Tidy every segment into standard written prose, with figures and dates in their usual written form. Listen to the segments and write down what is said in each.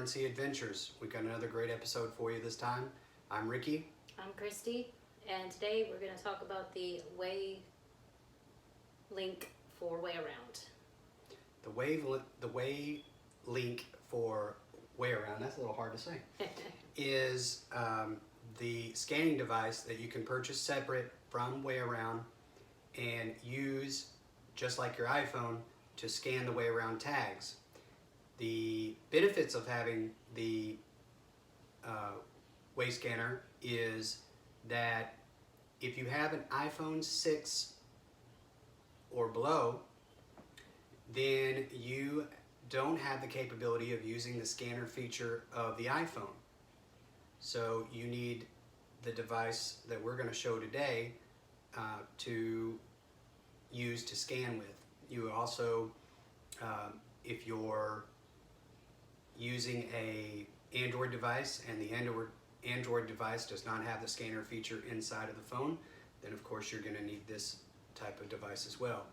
Currency Adventures. We've got another great episode for you this time. I'm Ricky. I'm Christy, and today we're going to talk about the Way link for Way Around. The Way link for Way Around, that's a little hard to say, is the scanning device that you can purchase separate from Way Around and use, just like your iPhone, to scan the Way Around tags. The benefits of having the Way scanner is that if you have an iPhone 6 or below, then you don't have the capability of using the scanner feature of the iPhone. So you need the device that we're going to show today to use to scan with. You also, if you're using a Android device and the Android device does not have the scanner feature inside of the phone, then of course you're going to need this type of device as well.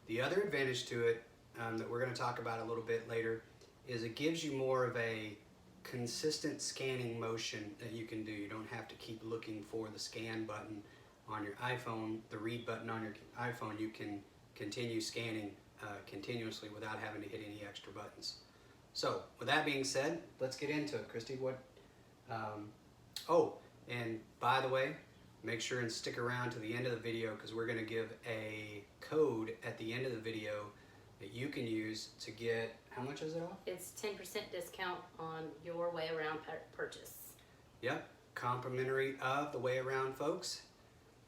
The other advantage to it that we're going to talk about a little bit later is it gives you more of a consistent scanning motion that you can do. You don't have to keep looking for the scan button on your iPhone, the read button on your iPhone. You can continue scanning continuously without having to hit any extra buttons. So with that being said, let's get into it. Christy, what oh, and by the way, make sure and stick around to the end of the video because we're going to give a code at the end of the video that you can use to get, how much is it off? It's 10% discount on your Way Around purchase. Yep, complimentary of the Way Around, folks.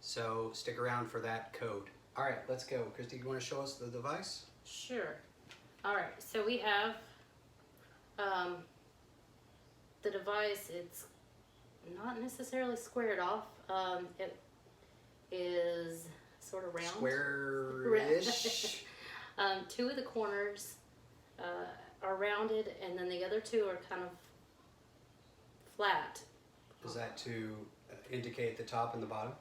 So stick around for that code. All right, let's go. Christy, you want to show us the device? Sure. All right, so we have the device. It's not necessarily squared off. It is sort of round. Square-ish. Two of the corners are rounded, and then the other two are kind of flat. Is that to indicate the top and the bottom?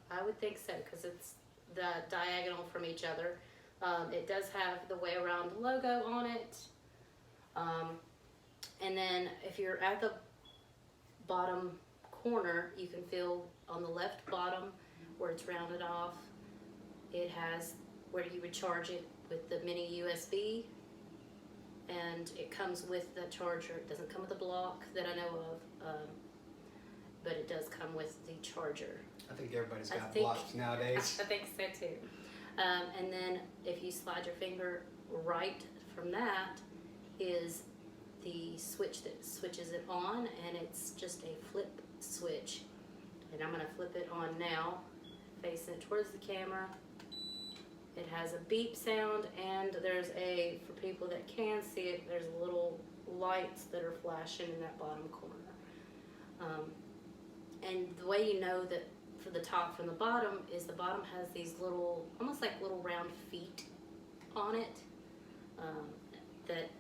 I would think so, because it's the diagonal from each other. It does have the Way Around logo on it. And then if you're at the bottom corner, you can feel on the left bottom where it's rounded off, it has where you would charge it with the mini USB, and it comes with the charger. It doesn't come with a block that I know of, but it does come with the charger. I think everybody's got blocks nowadays. I think so too. And then if you slide your finger right from that is the switch that switches it on, and it's just a flip switch. And I'm going to flip it on now, facing it towards the camera. It has a beep sound, and there's for people that can see it, there's little lights that are flashing in that bottom corner. And the way you know that for the top from the bottom is the bottom has these little, almost like little round feet on it, that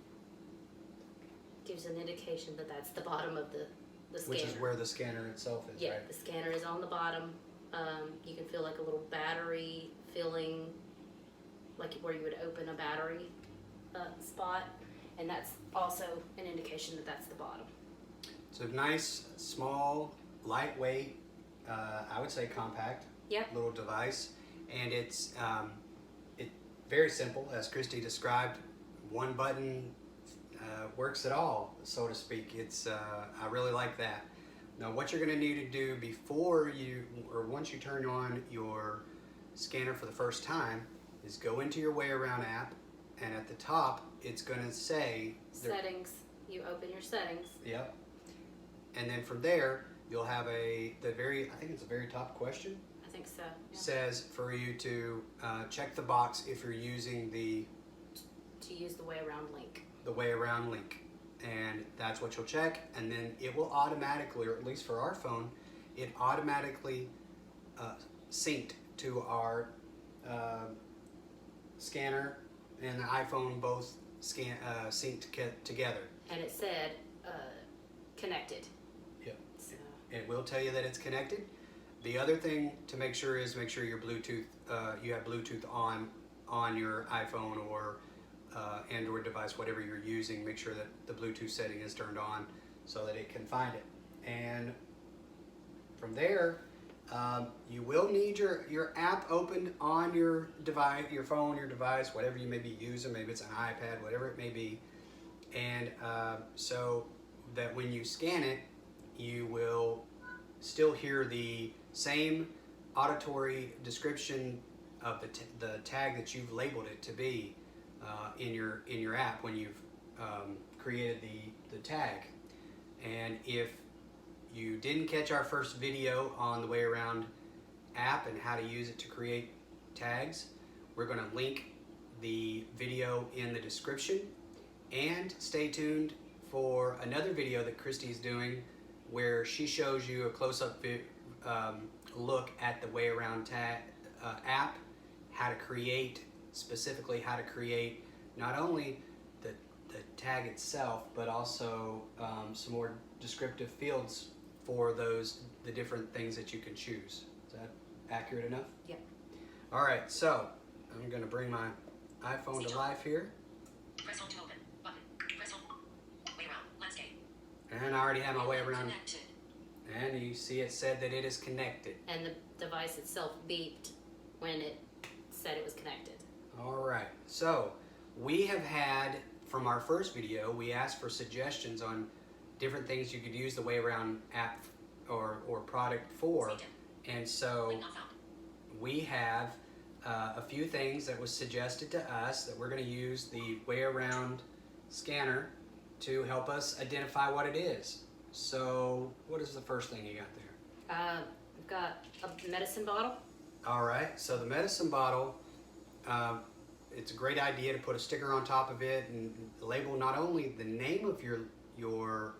gives an indication that that's the bottom of the scanner. Which is where the scanner itself is, yeah, right? The scanner is on the bottom. You can feel like a little battery filling, like where you would open a battery spot, and that's also an indication that that's the bottom. It's a nice, small, lightweight, I would say compact little device, and it's very simple, as Christy described. One button works it all, so to speak. It's I really like that. Now, what you're going to need to do before once you turn on your scanner for the first time is go into your Way Around app, and at the top it's going to say settings. You open your settings. Yep. And then from there you'll have I think it's the very top question. I think so. Yeah. Says for you to check the box if you're using to use the Way Around link. The Way Around link, and that's what you'll check, and then it will automatically, or at least for our phone, it automatically synced to our scanner and the iPhone, both synced together. And it said connected. Yep. So. It will tell you that it's connected. The other thing to make sure your Bluetooth, you have Bluetooth on your iPhone or Android device, whatever you're using. Make sure that the Bluetooth setting is turned on so that it can find it. And from there, you will need your app opened on your device, your phone, your device, whatever you may be using. Maybe it's an iPad, whatever it may be. And so that when you scan it, you will still hear the same auditory description of the tag that you've labeled it to be in your app when you've created the tag. And if you didn't catch our first video on the Way Around app and how to use it to create tags, we're going to link the video in the description. And stay tuned for another video that Christy's doing where she shows you a close-up look at the Way Around app, specifically how to create not only the tag itself, but also some more descriptive fields for the different things that you can choose. Is that accurate enough? Yep. All right, so I'm going to bring my iPhone to life here. Press home to open. Button. Press home. Way around. Landscape. And I already have my Way Around. Connected. And you see it said that it is connected. And the device itself beeped when it said it was connected. All right, so we have had, from our first video, we asked for suggestions on different things you could use the Way Around app or product for. And so Link not found. we have a few things that was suggested to us that we're going to use the Way Around scanner to help us identify what it is. So what is the first thing you got there? We've got a medicine bottle. All right, so the medicine bottle, it's a great idea to put a sticker on top of it and label not only the name of your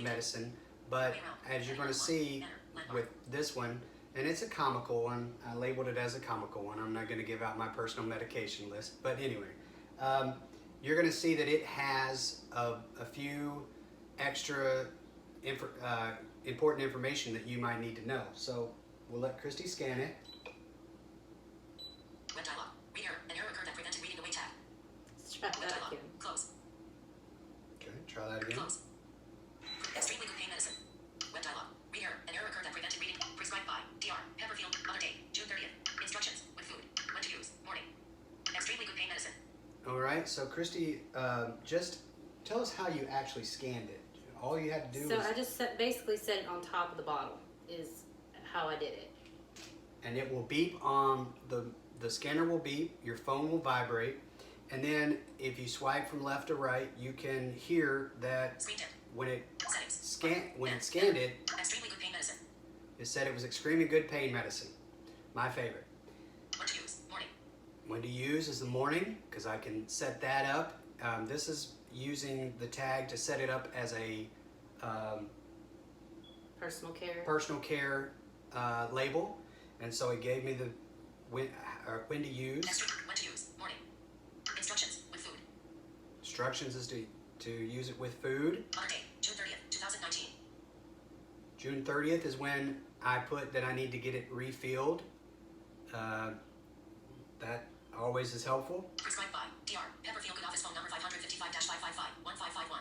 medicine, but as you're going to see with this one, and it's a comical one, I labeled it as a comical one. I'm not going to give out my personal medication list, but anyway, you're going to see that it has a few extra important information that you might need to know. So we'll let Christy scan it. Web dialog. Reader. An error occurred that prevented reading the way tab. Let's try Web that dialog. again. Close. Okay, try that again. Close. Extremely good pain medicine. Web dialog. Reader. An error occurred that prevented reading. Prescribed by Dr. Pepperfield. Other date. June 30th. Instructions. With food. When to use. Morning. Extremely good pain medicine. All right, so Christy, just tell us how you actually scanned it. All you had to do So was, I just basically set it on top of the bottle is how I did it. and it will beep on the scanner will beep, your phone will vibrate, and then if you swipe from left to right, you can hear that Screen tip. when it Settings. scanned it, Extremely good pain medicine. it said it was extremely good pain medicine. My favorite. When to use. Morning. When to use is the morning, because I can set that up. This is using the tag to set it up as a Personal care. personal care label, and so it gave me the when to use. When to use. Morning. Instructions. With food. Instructions is to use it with food. Other date. June 30th. 2019. June 30th is when I put that I need to get it refilled. That always is helpful. Prescribed by Dr. Pepperfield. Good office phone number 555-555-1551.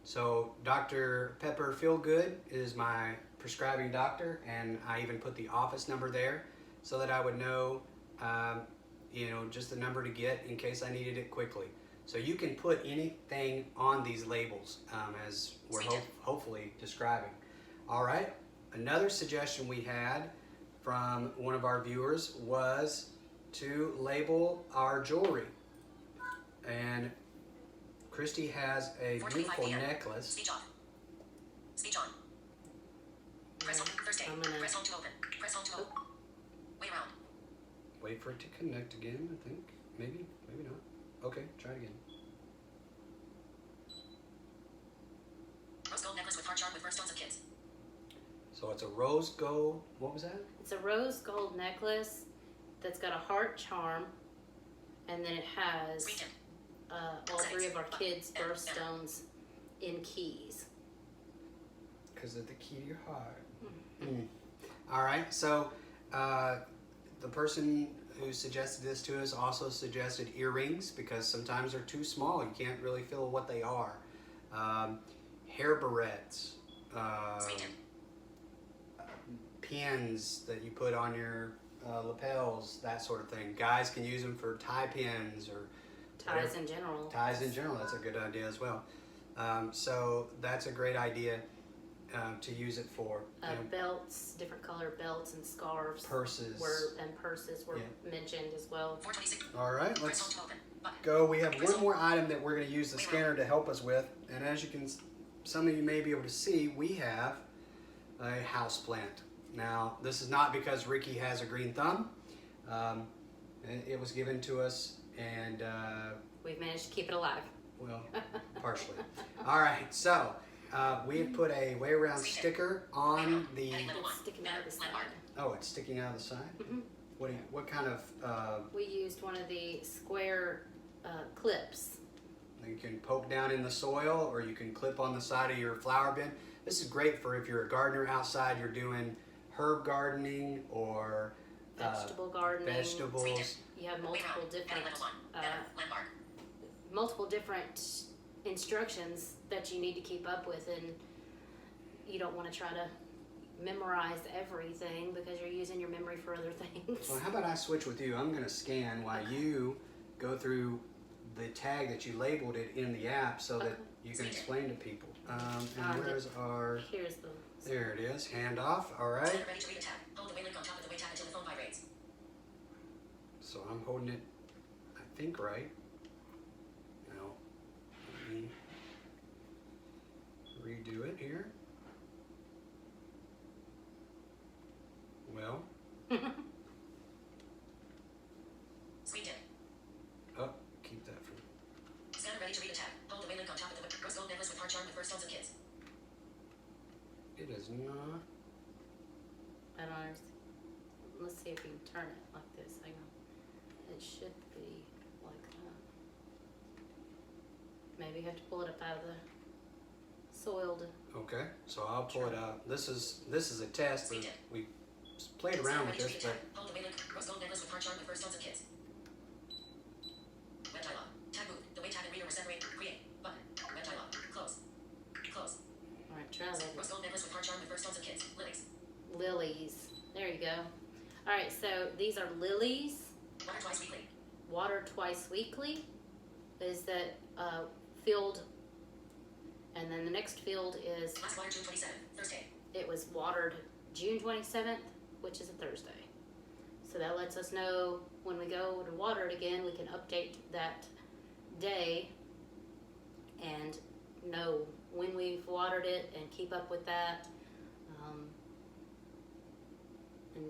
So Dr. Pepper Feelgood is my prescribing doctor, and I even put the office number there so that I would know, just the number to get in case I needed it quickly. So you can put anything on these labels as we're hopefully describing. All right, another suggestion we had from one of our viewers was to label our jewelry. And Christy has a 4:25 beautiful p.m. necklace. Speech off. Speech on. Press home. Thursday. I'm gonna- Press home to open. Press home to open. Way around. Wait for it to connect again, I think. Maybe not. Okay, try it again. Rose gold necklace with heart charm with birthstones of kids. So it's a rose gold, what was that? It's a rose gold necklace that's got a heart charm, and then it has Screen tip. all three of our kids' birthstones in keys. Because of the key to your heart. Mm. All right, so the person who suggested this to us also suggested earrings because sometimes they're too small. You can't really feel what they are. Hair barrettes, pins that you put on your lapels, that sort of thing. Guys can use them for tie pins or Ties in general. ties in general. That's a good idea as well. So that's a great idea to use it for. Belts, different color belts and scarves. Purses. And purses were mentioned as well. 426. All right, Press let's home to open. Button. go. We have one more item that we're going to use the scanner to help us with, and as you can, some of you may be able to see, we have a house plant. Now, this is not because Ricky has a green thumb. It was given to us, and We've managed to keep it alive. well, partially. All right, so we have put a way around sticker on the. It's sticking out of the side. Oh, it's sticking out of the side. Mhm. What kind of? We used one of the square clips. You can poke down in the soil, or you can clip on the side of your flower bin. This is great for if you're a gardener outside, you're doing herb gardening or Vegetable gardening. vegetables. You have multiple different Level 1. Landmark. multiple different instructions that you need to keep up with, and you don't want to try to memorize everything because you're using your memory for other things. So how about I switch with you? I'm going to scan while you go through the tag that you labeled it in the app so that Okay. you can explain to people. And where's our? Here's the There it is. Handoff. All right. Scanner ready to read a tab. Hold the way link on top of the way tab until the phone vibrates. So I'm holding it, I think, right. Now, let me redo it here. Well, Screen dim. oh, keep that from. Scanner ready to read a tab. Hold the way link on top of the web. Rose gold necklace with heart charm with first stones of kids. It is not. I don't understand. Let's see if we can turn it like this. Hang on. It should be like that. Maybe you have to pull it up out of the soiled. Okay, so I'll pull it out. This is a test. We played around with this, but Hold the way link. Rose gold necklace with heart charm with first stones of kids. Web dialog. Tab move. The way tab and reader were separated. Create. Button. Web dialog. Close. Close. All right, try that. Rose gold necklace with heart charm with first stones of kids. Lilies. Lilies. There you go. All right, so these are lilies. Water twice weekly. Water twice weekly is that field, and then the next field is Last water June 27th. Thursday. it was watered June 27th, which is a Thursday. So that lets us know when we go to water it again, we can update that day and know when we've watered it and keep up with that. And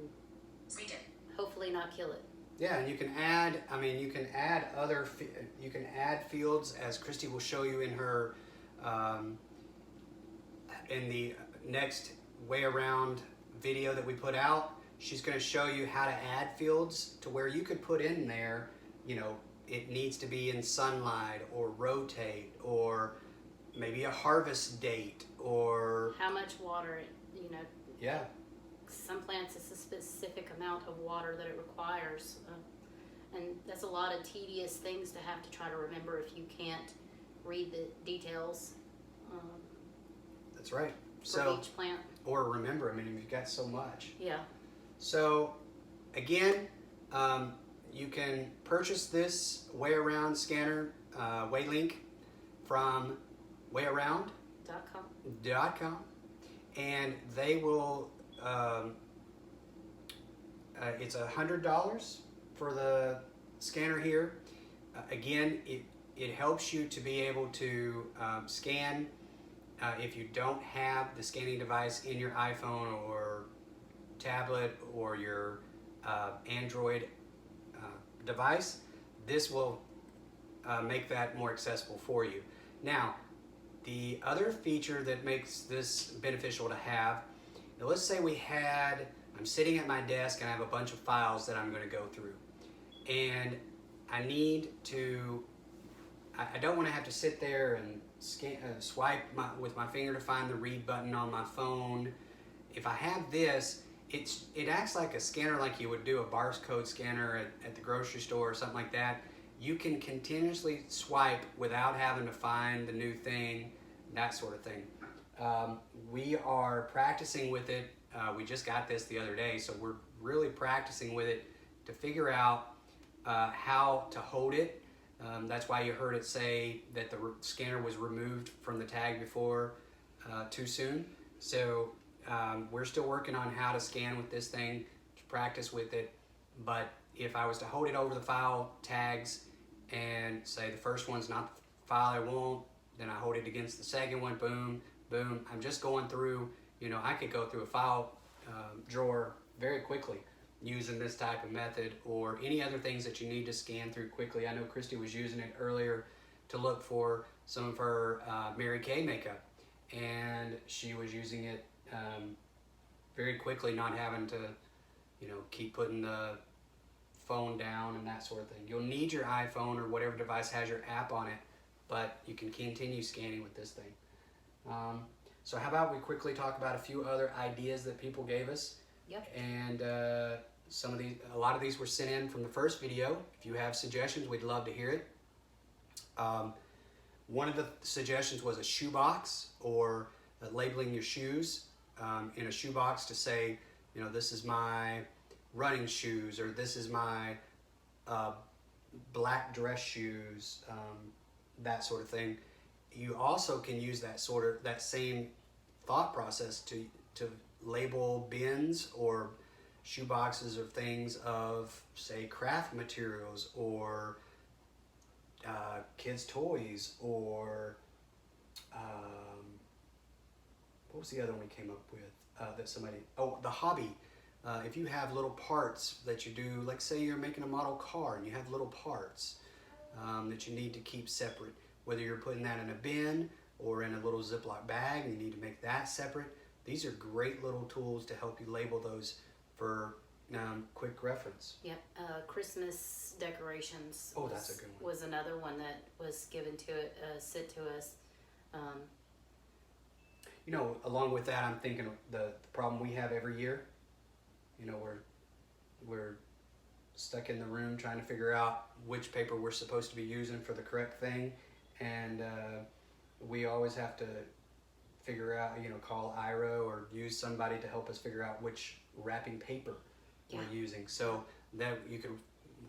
Screen dim. hopefully not kill it. yeah, and you can add. I mean, you can add you can add fields, as Christy will show you in her in the next way around video that we put out. She's going to show you how to add fields to where you could put in there. You know, it needs to be in sunlight or rotate or maybe a harvest date or How much water it, yeah. some plants it's a specific amount of water that it requires, and that's a lot of tedious things to have to try to remember if you can't read the details That's right. for So each plant. or remember, I mean, you've got so much. Yeah. So, again, you can purchase this Way Around scanner, Waylink, from wayaround.com, and they will. It's $100 for the scanner here. Again, it helps you to be able to scan if you don't have the scanning device in your iPhone or tablet or your Android device. This will make that more accessible for you. Now, the other feature that makes this beneficial to have, now let's say I'm sitting at my desk and I have a bunch of files that I'm going to go through, and I need to, I don't want to have to sit there and swipe with my finger to find the read button on my phone. If I have this, it acts like a scanner, like you would do a barcode scanner at the grocery store or something like that. You can continuously swipe without having to find the new thing, that sort of thing. We are practicing with it. We just got this the other day, so we're really practicing with it to figure out how to hold it. That's why you heard it say that the scanner was removed from the tag before too soon. So we're still working on how to scan with this thing, to practice with it. But if I was to hold it over the file tags and say the first one's not the file I want, then I hold it against the second one, boom, boom. I'm just going through, I could go through a file drawer very quickly using this type of method, or any other things that you need to scan through quickly. I know Christy was using it earlier to look for some of her Mary Kay makeup, and she was using it very quickly, not having to keep putting the phone down and that sort of thing. You'll need your iPhone or whatever device has your app on it, but you can continue scanning with this thing. So how about we quickly talk about a few other ideas that people gave us. Yep. And a lot of these were sent in from the first video. If you have suggestions, we'd love to hear it. One of the suggestions was a shoebox, or labeling your shoes in a shoebox to say, this is my running shoes, or this is my black dress shoes, that sort of thing. You also can use that same thought process to label bins or shoe boxes of things of, say, craft materials, or kids' toys, or what was the other one we came up with the hobby. If you have little parts that you do, like say you're making a model car and you have little parts that you need to keep separate, whether you're putting that in a bin or in a little Ziploc bag and you need to make that separate. These are great little tools to help you label those for quick reference. Yep. Christmas decorations. Oh, that's a good one. Was another one that was given to it, sent to us. Along with that, I'm thinking of the problem we have every year. We're stuck in the room trying to figure out which paper we're supposed to be using for the correct thing, and we always have to figure out, call IRO or use somebody to help us figure out which wrapping paper we're using, so that you can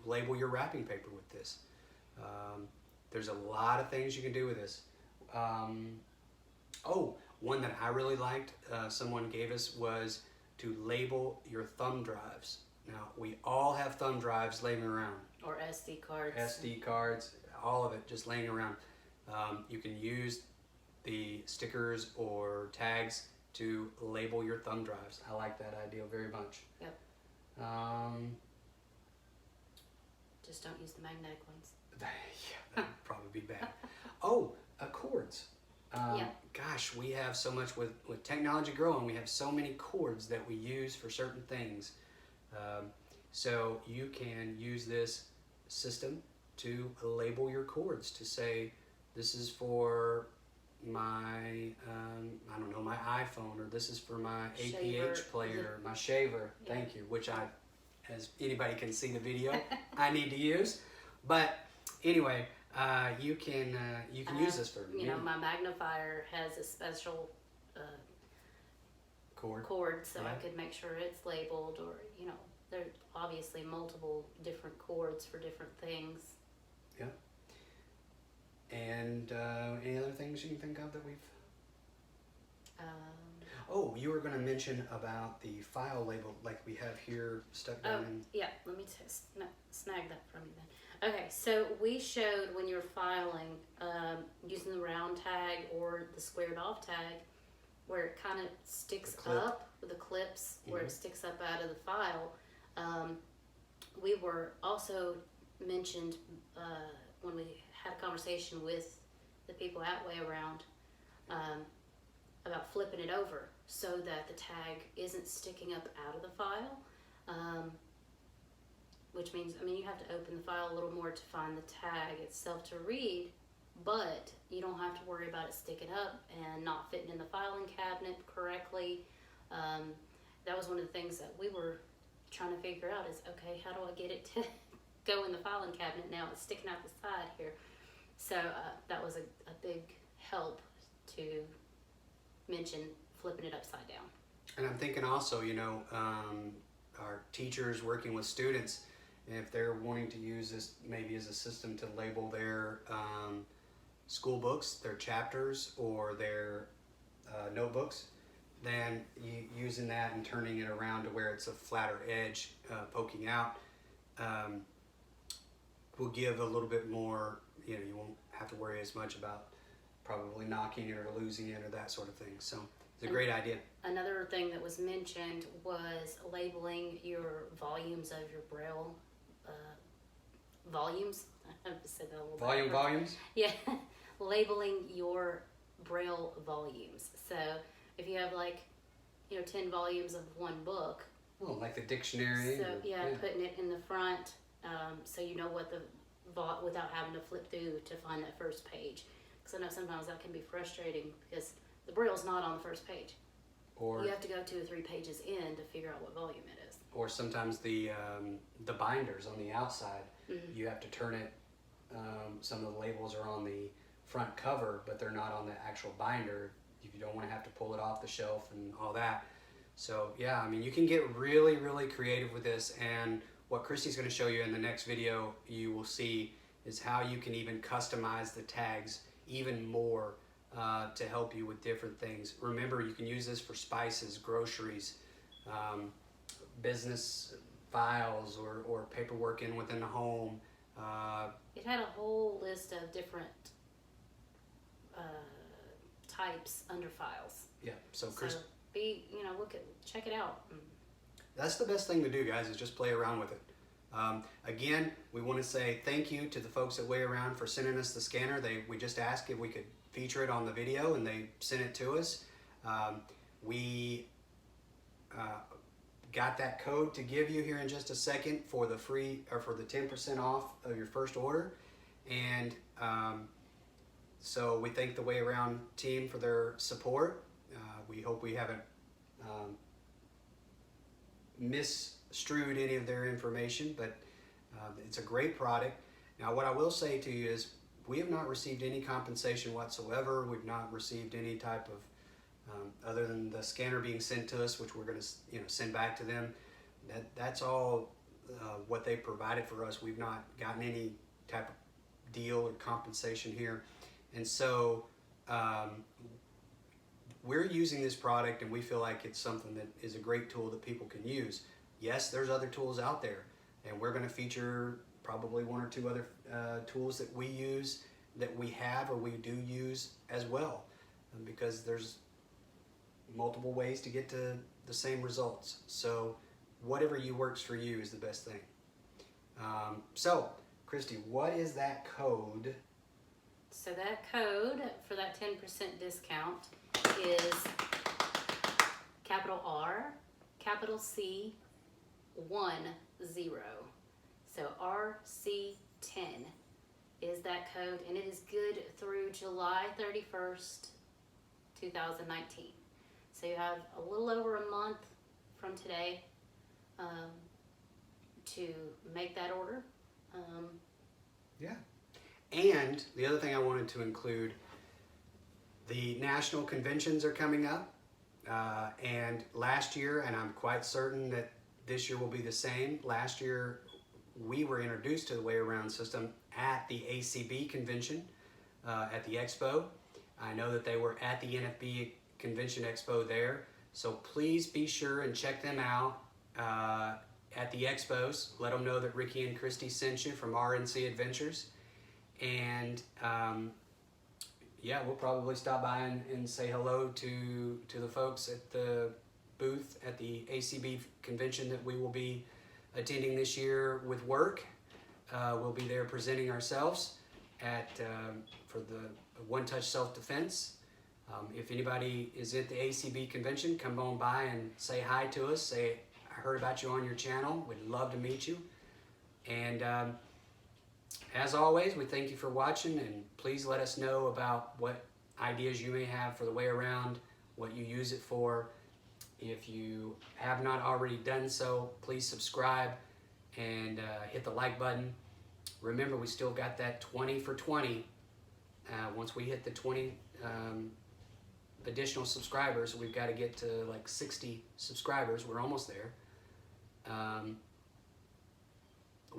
label your wrapping paper with this. There's a lot of things you can do with this. One that I really liked, someone gave us, was to label your thumb drives. Now, we all have thumb drives laying around. Or SD cards. SD cards, all of it just laying around. You can use the stickers or tags to label your thumb drives. I like that idea very much. Yep. Just don't use the magnetic ones. Yeah, that would probably be bad. Cords. Gosh, we have so much with technology growing. We have so many cords that we use for certain things. So you can use this system to label your cords, to say, this is for my, my iPhone, or this is for my Shaver. APH player, my shaver, thank you, which as anybody can see the video, I need to use. But anyway, you can use this for my magnifier has a special cord, so I could make sure it's labeled, or there's obviously multiple different cords for different things. Yeah. And any other things you can think of that we've... you were going to mention about the file label, like we have here stuck down in... Yeah, let me snag that from you then. Okay, so we showed when you're filing, using the round tag or the squared off tag, where it kind of sticks up with the clips, where it sticks up out of the file. We were also mentioned when we had a conversation with the people at Way Around about flipping it over so that the tag isn't sticking up out of the file, which means, you have to open the file a little more to find the tag itself to read, but you don't have to worry about it sticking up and not fitting in the filing cabinet correctly. that was one of the things that we were trying to figure out is, okay, how do I get it to go in the filing cabinet now? It's sticking out the side here. So that was a big help to mention flipping it upside down. And I'm thinking also, our teachers working with students, if they're wanting to use this maybe as a system to label their school books, their chapters, or their notebooks, then using that and turning it around to where it's a flatter edge poking out will give a little bit more, you won't have to worry as much about probably knocking it or losing it or that sort of thing. So it's a great idea. Another thing that was mentioned was labeling your volumes of your Braille volumes. I have to say that a little bit. Volumes? Yeah, labeling your Braille volumes. So if you have 10 volumes of one book. Oh, like the dictionary. So putting it in the front, so you know what without having to flip through to find that first page. Because I know sometimes that can be frustrating because the Braille's not on the first page. Or you have to go 2 or 3 pages in to figure out what volume it is. Or sometimes the binders on the outside, you have to turn it. Some of the labels are on the front cover, but they're not on the actual binder. If you don't want to have to pull it off the shelf and all that. So yeah, I mean, you can get really, really creative with this. And what Christy's going to show you in the next video, you will see is how you can even customize the tags even more to help you with different things. Remember, you can use this for spices, groceries, business files, or paperwork within the home. It had a whole list of different types under files. Yeah, so check it out. That's the best thing to do, guys, is just play around with it. Again, we want to say thank you to the folks at Way Around for sending us the scanner. We just asked if we could feature it on the video, and they sent it to us. We got that code to give you here in just a second for the free or for the 10% off of your first order. And so we thank the Way Around team for their support. We hope we haven't misstrued any of their information, but it's a great product. Now, what I will say to you is we have not received any compensation whatsoever. We've not received any type of other than the scanner being sent to us, which we're going to send back to them. That's all what they provided for us. We've not gotten any type of deal or compensation here, and so we're using this product, and we feel like it's something that is a great tool that people can use. Yes, there's other tools out there, and we're going to feature probably 1 or 2 other tools that we use, that we have or we do use as well, because there's multiple ways to get to the same results. So whatever works for you is the best thing. So Christy, what is that code? So that code for that 10% discount is capital R, capital C, 10. So RC10 is that code, and it is good through July 31st, 2019. So you have a little over a month from today to make that order. Yeah. And the other thing I wanted to include, the national conventions are coming up. And last year, and I'm quite certain that this year will be the same, last year we were introduced to the Way Around system at the ACB convention, at the expo. I know that they were at the NFB Convention Expo there. So please be sure and check them out at the expos. Let them know that Ricky and Christy sent you from RNC Adventures. And yeah, we'll probably stop by and say hello to the folks at the booth at the ACB convention that we will be attending this year with work. We'll be there presenting ourselves for the One Touch Self-Defense. If anybody is at the ACB convention, come on by and say hi to us. Say, I heard about you on your channel. We'd love to meet you. And as always, we thank you for watching, and please let us know about what ideas you may have for the Way Around, what you use it for. If you have not already done so, please subscribe and hit the like button. Remember, we still got that 20 for 20. Once we hit the 20 additional subscribers, we've got to get to like 60 subscribers. We're almost there.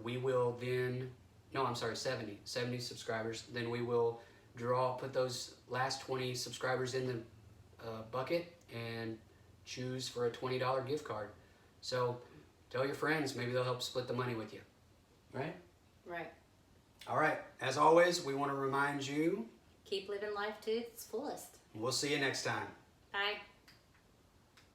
We will then, no, I'm sorry, 70 subscribers. Then we will put those last 20 subscribers in the bucket and choose for a $20 gift card. So tell your friends, maybe they'll help split the money with you, right? Right. All right, as always, we want to remind you, Keep living life to its fullest. we'll see you next time. Bye.